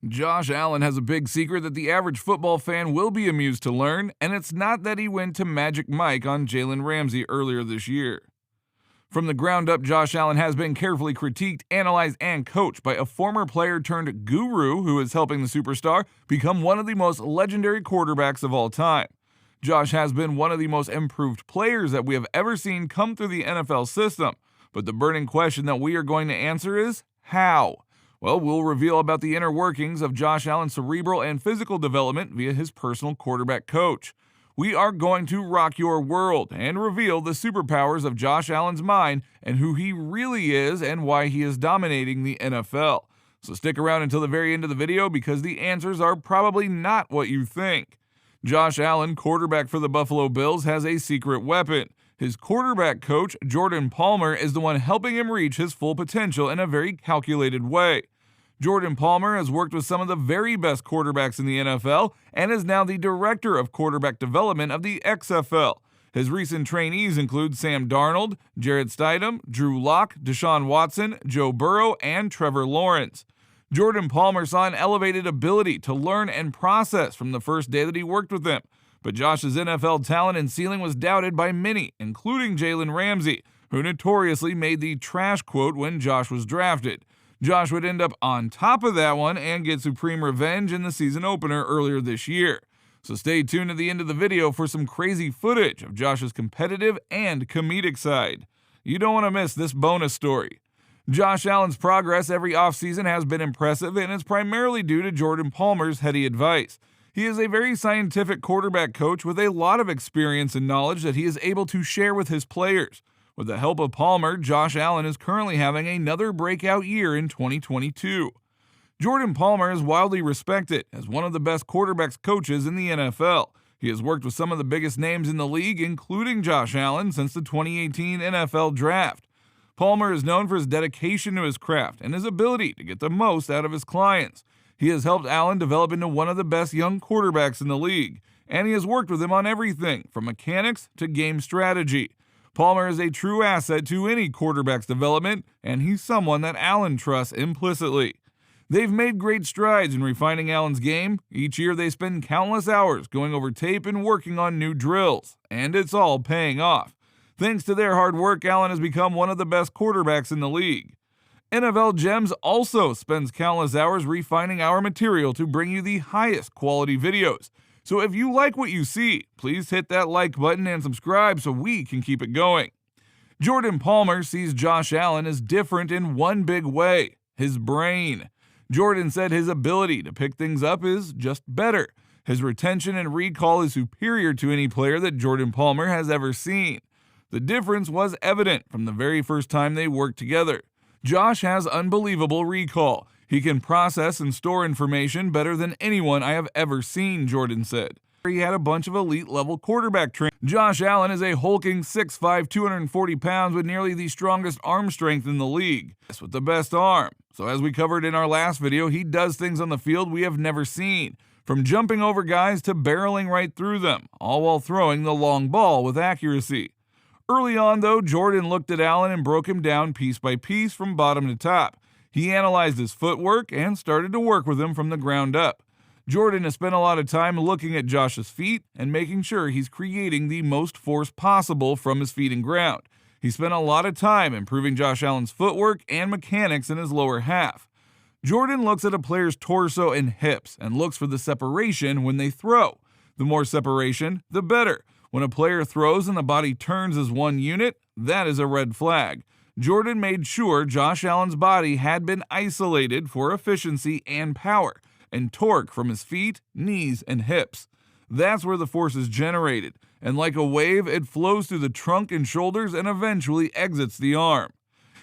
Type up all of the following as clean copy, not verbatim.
Josh Allen has a big secret that the average football fan will be amused to learn, and it's not that he went to Magic Mike on Jalen Ramsey earlier this year. From the ground up, Josh Allen has been carefully critiqued, analyzed, and coached by a former player turned guru who is helping the superstar become one of the most legendary quarterbacks of all time. Josh has been one of the most improved players that we have ever seen come through the NFL system, but the burning question that we are going to answer is, how? Well, we'll reveal about the inner workings of Josh Allen's cerebral and physical development via his personal quarterback coach. We are going to rock your world and reveal the superpowers of Josh Allen's mind and who he really is and why he is dominating the NFL. So stick around until the very end of the video because the answers are probably not what you think. Josh Allen, quarterback for the Buffalo Bills, has a secret weapon. His quarterback coach, Jordan Palmer, is the one helping him reach his full potential in a very calculated way. Jordan Palmer has worked with some of the very best quarterbacks in the NFL and is now the director of quarterback development of the XFL. His recent trainees include Sam Darnold, Jarrett Stidham, Drew Lock, Deshaun Watson, Joe Burrow, and Trevor Lawrence. Jordan Palmer saw an elevated ability to learn and process from the first day that he worked with him, but Josh's NFL talent and ceiling was doubted by many, including Jalen Ramsey, who notoriously made the trash quote when Josh was drafted. Josh would end up on top of that one and get supreme revenge in the season opener earlier this year. So stay tuned to the end of the video for some crazy footage of Josh's competitive and comedic side. You don't want to miss this bonus story. Josh Allen's progress every offseason has been impressive, and it's primarily due to Jordan Palmer's heady advice. He is a very scientific quarterback coach with a lot of experience and knowledge that he is able to share with his players. With the help of Palmer, Josh Allen is currently having another breakout year in 2022. Jordan Palmer is widely respected as one of the best quarterbacks coaches in the NFL. He has worked with some of the biggest names in the league, including Josh Allen, since the 2018 NFL Draft. Palmer is known for his dedication to his craft and his ability to get the most out of his clients. He has helped Allen develop into one of the best young quarterbacks in the league, and he has worked with him on everything from mechanics to game strategy. Palmer is a true asset to any quarterback's development, and he's someone that Allen trusts implicitly. They've made great strides in refining Allen's game. Each year they spend countless hours going over tape and working on new drills, and it's all paying off. Thanks to their hard work, Allen has become one of the best quarterbacks in the league. NFL Gems also spends countless hours refining our material to bring you the highest quality videos. So if you like what you see, please hit that like button and subscribe so we can keep it going. Jordan Palmer sees Josh Allen as different in one big way: his brain. Jordan said his ability to pick things up is just better. His retention and recall is superior to any player that Jordan Palmer has ever seen. The difference was evident from the very first time they worked together. Josh has unbelievable recall. He can process and store information better than anyone I have ever seen, Jordan said. He had a bunch of elite-level quarterback training. Josh Allen is a hulking 6'5", 240 pounds with nearly the strongest arm strength in the league. That's with the best arm. So as we covered in our last video, he does things on the field we have never seen, from jumping over guys to barreling right through them, all while throwing the long ball with accuracy. Early on, though, Jordan looked at Allen and broke him down piece by piece from bottom to top. He analyzed his footwork and started to work with him from the ground up. Jordan has spent a lot of time looking at Josh's feet and making sure he's creating the most force possible from his feet and ground. He spent a lot of time improving Josh Allen's footwork and mechanics in his lower half. Jordan looks at a player's torso and hips and looks for the separation when they throw. The more separation, the better. When a player throws and the body turns as one unit, that is a red flag. Jordan made sure Josh Allen's body had been isolated for efficiency and power, and torque from his feet, knees, and hips. That's where the force is generated, and like a wave, it flows through the trunk and shoulders and eventually exits the arm.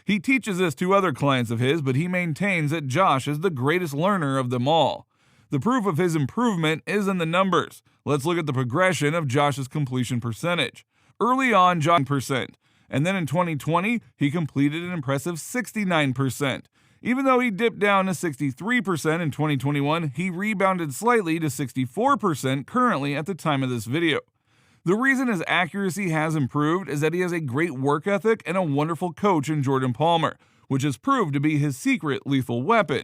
He teaches this to other clients of his, but he maintains that Josh is the greatest learner of them all. The proof of his improvement is in the numbers. Let's look at the progression of Josh's completion percentage. Early on, Josh percent. And then in 2020, he completed an impressive 69%. Even though he dipped down to 63% in 2021, he rebounded slightly to 64% currently at the time of this video. The reason his accuracy has improved is that he has a great work ethic and a wonderful coach in Jordan Palmer, which has proved to be his secret lethal weapon.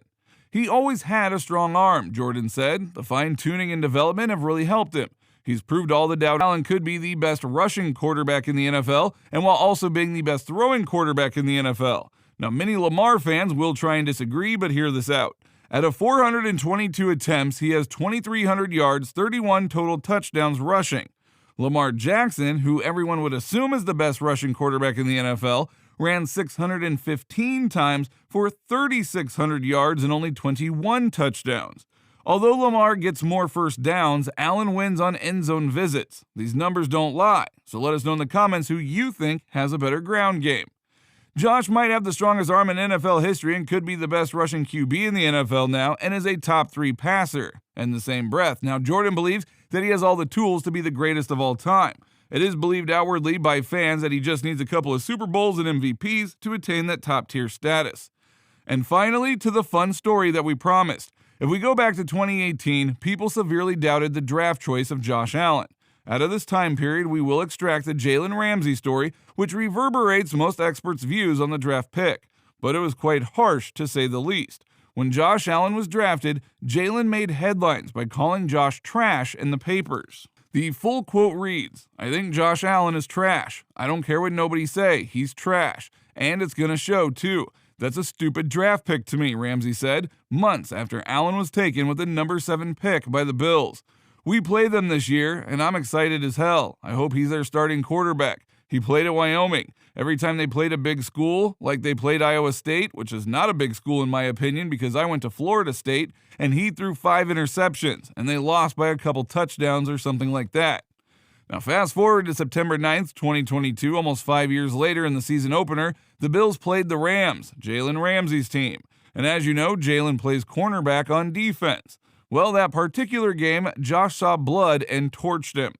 He always had a strong arm, Jordan said. The fine-tuning and development have really helped him. He's proved all the doubt Allen could be the best rushing quarterback in the NFL, and while also being the best throwing quarterback in the NFL. Now, many Lamar fans will try and disagree, but hear this out. Out of 422 attempts, he has 2,300 yards, 31 total touchdowns rushing. Lamar Jackson, who everyone would assume is the best rushing quarterback in the NFL, ran 615 times for 3,600 yards and only 21 touchdowns. Although Lamar gets more first downs, Allen wins on end zone visits. These numbers don't lie, so let us know in the comments who you think has a better ground game. Josh might have the strongest arm in NFL history and could be the best rushing QB in the NFL now and is a top 3 passer. In the same breath, now Jordan believes that he has all the tools to be the greatest of all time. It is believed outwardly by fans that he just needs a couple of Super Bowls and MVPs to attain that top-tier status. And finally, to the fun story that we promised. If we go back to 2018, people severely doubted the draft choice of Josh Allen. Out of this time period, we will extract the Jalen Ramsey story, which reverberates most experts' views on the draft pick. But it was quite harsh, to say the least. When Josh Allen was drafted, Jalen made headlines by calling Josh trash in the papers. The full quote reads, "I think Josh Allen is trash. I don't care what nobody say, he's trash. And it's gonna show, too. That's a stupid draft pick to me," Ramsey said, months after Allen was taken with the number 7 pick by the Bills. "We play them this year, and I'm excited as hell. I hope he's their starting quarterback. He played at Wyoming. Every time they played a big school, like they played Iowa State, which is not a big school in my opinion because I went to Florida State, and he threw 5 interceptions, and they lost by a couple touchdowns or something like that." Now fast forward to September 9th, 2022, almost 5 years later in the season opener, the Bills played the Rams, Jalen Ramsey's team. And as you know, Jalen plays cornerback on defense. Well, that particular game, Josh saw blood and torched him.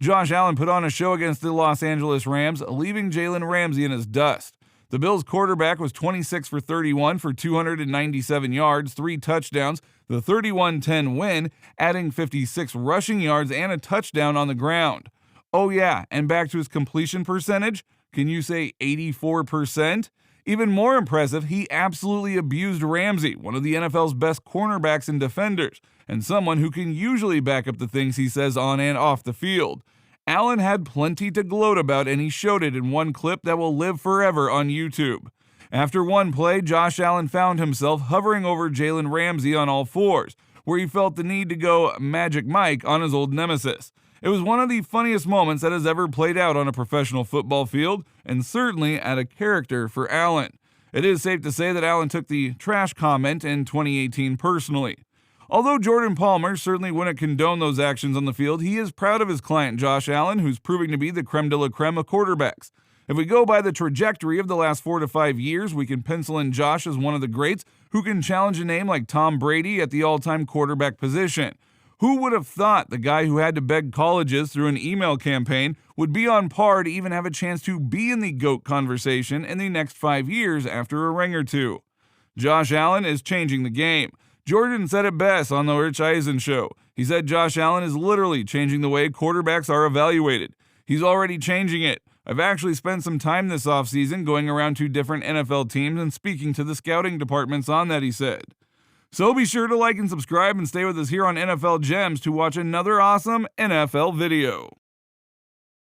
Josh Allen put on a show against the Los Angeles Rams, leaving Jalen Ramsey in his dust. The Bills' quarterback was 26 for 31 for 297 yards, 3 touchdowns, the 31-10 win, adding 56 rushing yards and a touchdown on the ground. Oh yeah, and back to his completion percentage, can you say 84%? Even more impressive, he absolutely abused Ramsey, one of the NFL's best cornerbacks and defenders, and someone who can usually back up the things he says on and off the field. Allen had plenty to gloat about, and he showed it in one clip that will live forever on YouTube. After one play, Josh Allen found himself hovering over Jalen Ramsey on all fours, where he felt the need to go Magic Mike on his old nemesis. It was one of the funniest moments that has ever played out on a professional football field, and certainly out of character for Allen. It is safe to say that Allen took the trash comment in 2018 personally. Although Jordan Palmer certainly wouldn't condone those actions on the field, he is proud of his client Josh Allen, who's proving to be the creme de la creme of quarterbacks. If we go by the trajectory of the last 4 to 5 years, we can pencil in Josh as one of the greats who can challenge a name like Tom Brady at the all-time quarterback position. Who would have thought the guy who had to beg colleges through an email campaign would be on par to even have a chance to be in the GOAT conversation in the next 5 years after a ring or two? Josh Allen is changing the game. Jordan said it best on the Rich Eisen show. He said Josh Allen is literally changing the way quarterbacks are evaluated. He's already changing it. I've actually spent some time this offseason going around to different NFL teams and speaking to the scouting departments on that, he said. So be sure to like and subscribe and stay with us here on NFL Gems to watch another awesome NFL video.